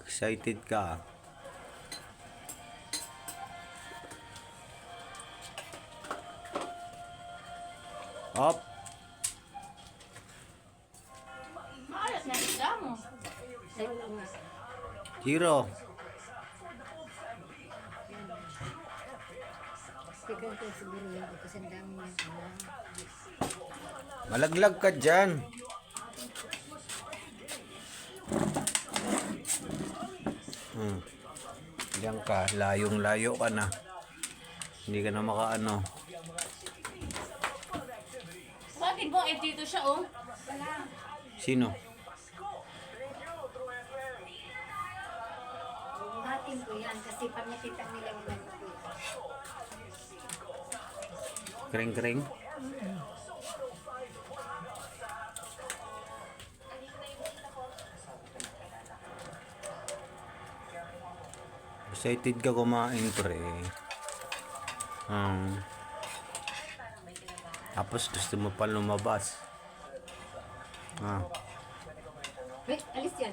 Excited ka? Up. Malas na isda mo. Hero. Malaglag ka dyan. Diyan ka, layong-layo ka na. Hindi ka na makaano. Bakit mo? Eh, dito siya, oh. Sino? Atin ko yan kasi pag nakita nila yung nagpo yan. Kring-kring? Excited ka kumain, pre. Tapos gusto mo pa lumabas. Wait, alis yan.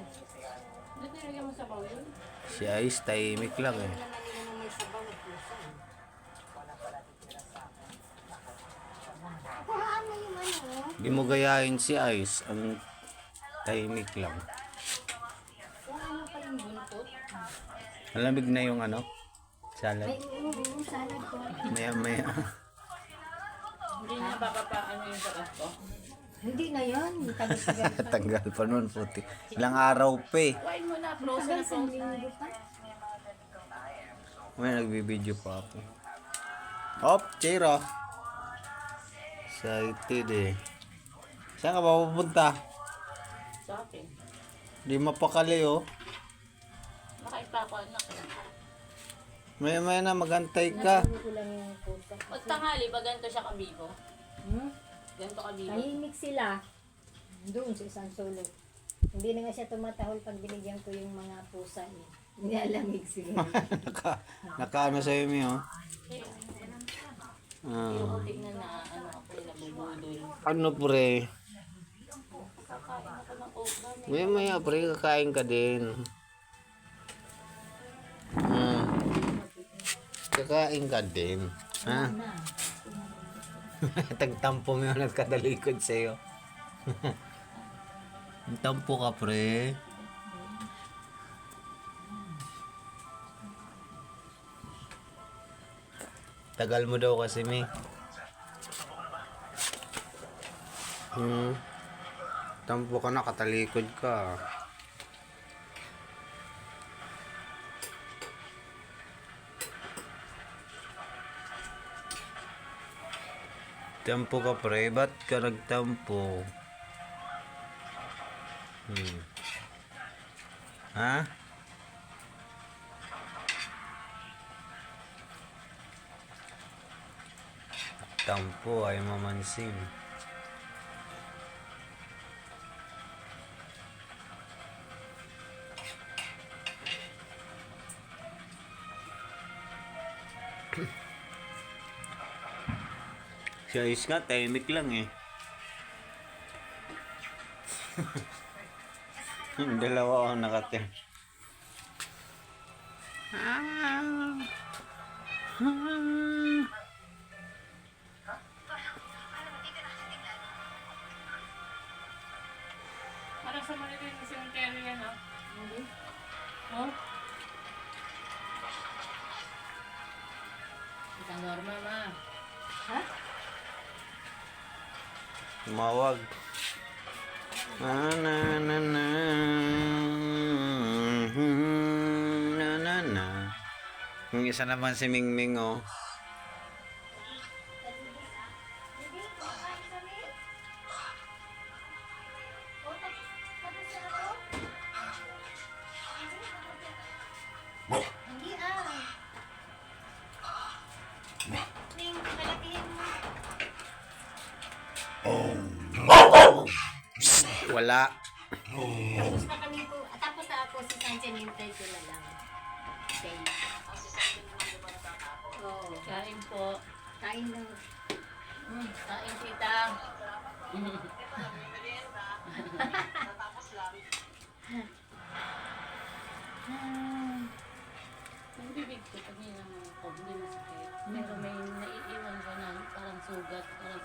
Dito nilagyan mo sa bawl yun. Si Ice, tahimik lang eh. Naman nila na may sabaw at pusa. Kuhaan mo yung ano. Hindi mo gayahin si Ice. Ang tahimik lang. Kuhaan mo pa yung buntot. Malamig na yung ano? Salad. Ay, oo, salad ko. Maya-maya. Hindi niya papapaano yung sa ko. Hindi na yan. Tagal-tagal pa. Tanggal pa nun, puti. Ilang araw pa eh. Kuhain mo na, frozen na Tagal sa frozen. linggo pa. May nagbibideo pa ako. Hop, Chiro. Excited eh. Saan ka ba pupunta? Sa akin. Di mapakali oh. Nakaipa ko, anak. Maya-maya na, magantay ka. Nasabi ko lang yung pusa. Pag tanghali, ba ganito siya kabibo? Ganito kabibo. Tahimik sila. Doon sa isang sulok. Hindi na nga siya tumatahol pag binigyan ko yung mga pusa eh. Nilalamig sila. Nakaano sa'yo, Mi, oh. Hindi ko tignan na ano ako nabubudol. Ano, pre? Kakain ako ng okra. Maya-maya, pre, kakain ka din. Kakain ka din. Ha? Tagtampo mo yung nagkadalikod sa'yo. Tampo ka, pre. Tagal mo daw kasi, Mi. Tampo ka na, katalikod ka. Tampo ka, pre. Ba't ka nagtampo? Ha? Tampo ay mamansin. Si Ayos nga, tahimik lang eh. Dalawa ako nakatim. Parang sa Manila yung cemetery yan, ah. Oh? Ito normal, ma. Ha? Tumawag. Na na na na na na na. Yung isa naman si Mingming oh. Hindi ah. Ning, kalakihin mo. Wala. Tapos na kami po. Tapos na ako si Sanchez, nintay ko na lang. Okay. Oo. Kain po. Kain lang. Kain, tita. Yung bibig ko, pag nilang ako, hindi masakit. Pero may naiiwan ka na parang sugat, parang